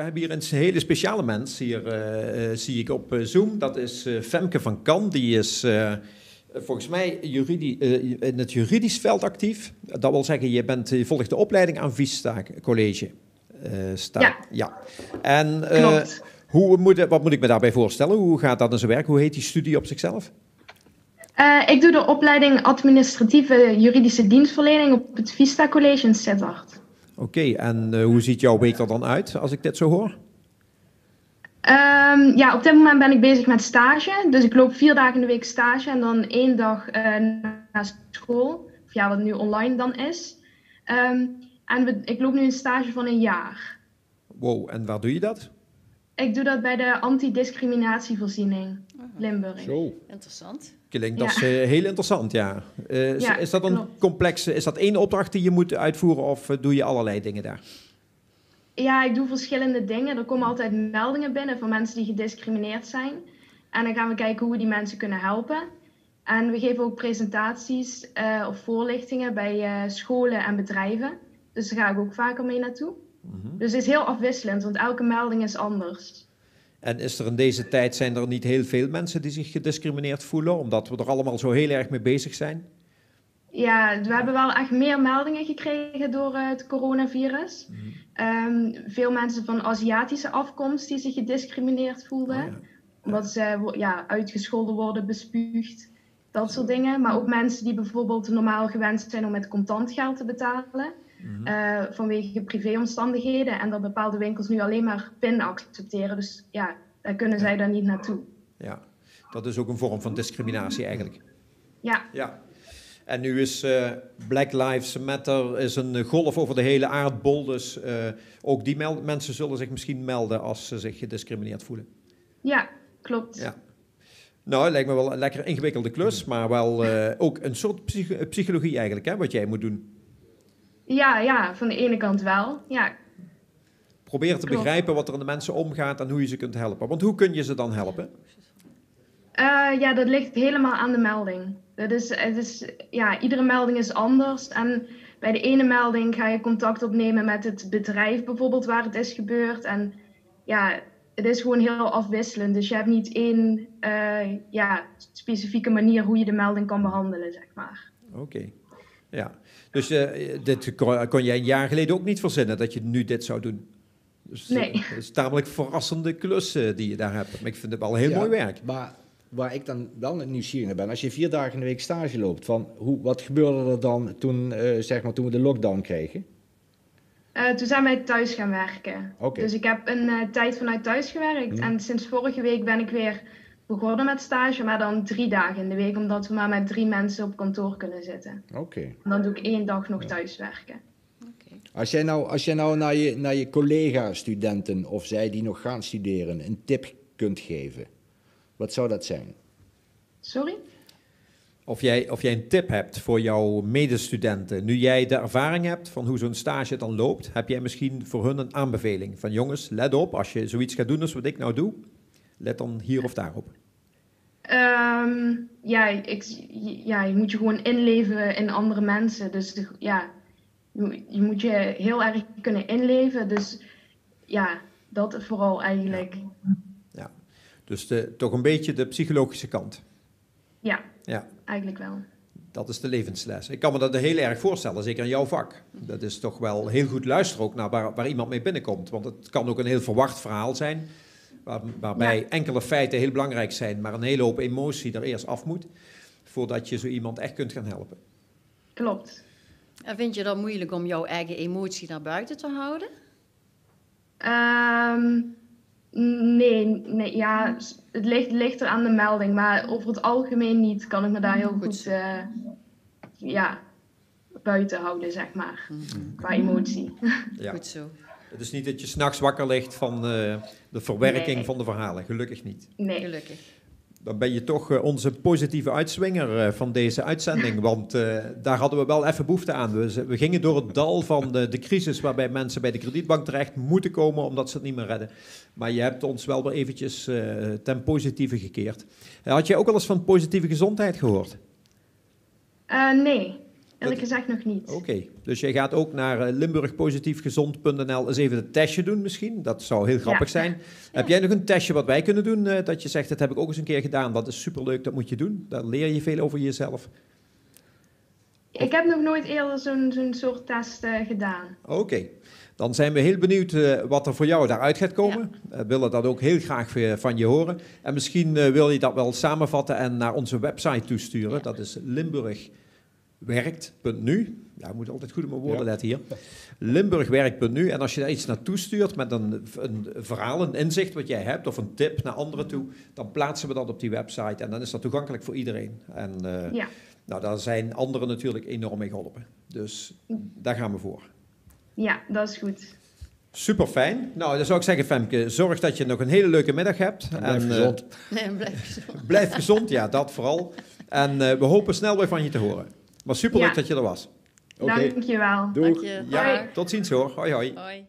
hebben hier een hele speciale mens. Hier zie ik op Zoom. Dat is Femke van Kan. Die is volgens mij in het juridisch veld actief. Dat wil zeggen, je volgt de opleiding aan Vista College. Ja. En wat moet ik me daarbij voorstellen? Hoe gaat dat in zijn werk? Hoe heet die studie op zichzelf? Ik doe de opleiding administratieve juridische dienstverlening op het Vista College in Sittard. Oké, en hoe ziet jouw week er dan uit als ik dit zo hoor? Op dit moment ben ik bezig met stage. Dus ik loop 4 dagen in de week stage en dan 1 dag naar school. Of ja, wat nu online dan is. Ik loop nu een stage van 1 jaar. Wow, en waar doe je dat? Ik doe dat bij de antidiscriminatievoorziening Limburg. Zo, interessant. Klinkt dat is heel interessant, ja. Is dat een complexe, is dat één opdracht die je moet uitvoeren of doe je allerlei dingen daar? Ja, ik doe verschillende dingen. Er komen altijd meldingen binnen van mensen die gediscrimineerd zijn. En dan gaan we kijken hoe we die mensen kunnen helpen. En we geven ook presentaties of voorlichtingen bij scholen en bedrijven. Dus daar ga ik ook vaker mee naartoe. Mm-hmm. Dus het is heel afwisselend, want elke melding is anders. En is er in deze tijd, zijn er niet heel veel mensen die zich gediscrimineerd voelen, omdat we er allemaal zo heel erg mee bezig zijn? Ja, we hebben wel echt meer meldingen gekregen door het coronavirus. Mm-hmm. Veel mensen van Aziatische afkomst die zich gediscrimineerd voelden. Oh, ja. Omdat ze uitgescholden worden, bespuugd, dat soort dingen. Maar ook mensen die bijvoorbeeld normaal gewend zijn om met contant geld te betalen. Mm-hmm. Vanwege privéomstandigheden. En dat bepaalde winkels nu alleen maar PIN accepteren. Dus ja, daar kunnen zij dan niet naartoe. Ja, dat is ook een vorm van discriminatie eigenlijk. Ja. En nu is Black Lives Matter is een golf over de hele aardbol. Dus ook die mensen zullen zich misschien melden als ze zich gediscrimineerd voelen. Ja, klopt. Ja. Nou, het lijkt me wel een lekker ingewikkelde klus. Maar wel ook een soort psychologie eigenlijk, hè, wat jij moet doen. Ja, van de ene kant wel, ja. Probeer te begrijpen wat er in de mensen omgaat en hoe je ze kunt helpen. Want hoe kun je ze dan helpen? Dat ligt helemaal aan de melding. Iedere melding is anders. En bij de ene melding ga je contact opnemen met het bedrijf bijvoorbeeld waar het is gebeurd. En ja, het is gewoon heel afwisselend. Dus je hebt niet één specifieke manier hoe je de melding kan behandelen, zeg maar. Oké. Ja, dus dit kon jij 1 jaar geleden ook niet verzinnen, dat je nu dit zou doen. Dus, nee. Het is tamelijk verrassende klus die je daar hebt. Maar ik vind het wel heel mooi werk. Maar waar ik dan wel nieuwsgierig naar ben, als je 4 dagen in de week stage loopt, wat gebeurde er dan toen we de lockdown kregen? Toen zijn wij thuis gaan werken. Okay. Dus ik heb een tijd vanuit thuis gewerkt. En sinds vorige week ben ik weer begonnen met stage, maar dan 3 dagen in de week, omdat we maar met 3 mensen op kantoor kunnen zitten. Oké. En dan doe ik 1 dag nog thuiswerken. Okay. Als jij nou naar je collega-studenten of zij die nog gaan studeren een tip kunt geven, wat zou dat zijn? Sorry? Of jij een tip hebt voor jouw medestudenten. Nu jij de ervaring hebt van hoe zo'n stage dan loopt, heb jij misschien voor hun een aanbeveling van jongens, let op, als je zoiets gaat doen als wat ik nou doe, let dan hier of daarop. Je moet je gewoon inleven in andere mensen. Dus je moet je heel erg kunnen inleven. Dus ja, dat vooral eigenlijk. Ja. Dus toch een beetje de psychologische kant. Ja, eigenlijk wel. Dat is de levensles. Ik kan me dat heel erg voorstellen, zeker in jouw vak. Dat is toch wel heel goed luisteren ook naar waar iemand mee binnenkomt. Want het kan ook een heel verwacht verhaal zijn, waarbij enkele feiten heel belangrijk zijn, maar een hele hoop emotie er eerst af moet, voordat je zo iemand echt kunt gaan helpen. Klopt. En vind je dat moeilijk om jouw eigen emotie naar buiten te houden? Nee, het ligt er aan de melding, maar over het algemeen niet kan ik me daar heel goed buiten houden, zeg maar, qua emotie. Ja. Goed zo. Het is niet dat je 's nachts wakker ligt van de verwerking van de verhalen, gelukkig niet. Nee. Gelukkig. Dan ben je toch onze positieve uitswinger van deze uitzending, want daar hadden we wel even behoefte aan. We gingen door het dal van de crisis waarbij mensen bij de kredietbank terecht moeten komen omdat ze het niet meer redden. Maar je hebt ons wel weer eventjes ten positieve gekeerd. Had jij ook wel eens van positieve gezondheid gehoord? Nee. Eerlijk gezegd nog niet. Oké, dus jij gaat ook naar limburgpositiefgezond.nl eens even een testje doen misschien. Dat zou heel grappig zijn. Heb jij nog een testje wat wij kunnen doen, dat je zegt, dat heb ik ook eens een keer gedaan. Dat is superleuk, dat moet je doen. Daar leer je veel over jezelf. Ik heb nog nooit eerder zo'n soort test gedaan. Oké. Dan zijn we heel benieuwd wat er voor jou daaruit gaat komen. We willen dat ook heel graag van je horen. En misschien wil je dat wel samenvatten en naar onze website toesturen. Ja. Dat is limburgwerkt.nu. Ja, ik moet altijd goed op mijn woorden letten hier. Limburgwerkt.nu. En als je daar iets naartoe stuurt met een verhaal, een inzicht wat jij hebt of een tip naar anderen toe, dan plaatsen we dat op die website en dan is dat toegankelijk voor iedereen. En nou, daar zijn anderen natuurlijk enorm mee geholpen. Dus daar gaan we voor. Ja, dat is goed. Super fijn. Nou, dan zou ik zeggen, Femke, zorg dat je nog een hele leuke middag hebt. Blijf gezond. Blijf gezond. Blijf gezond, ja, dat vooral. En we hopen snel weer van je te horen. Maar superleuk dat je er was. Okay. Dankjewel. Doeg. Dank je. Ja, tot ziens hoor. Hoi hoi. Hoi.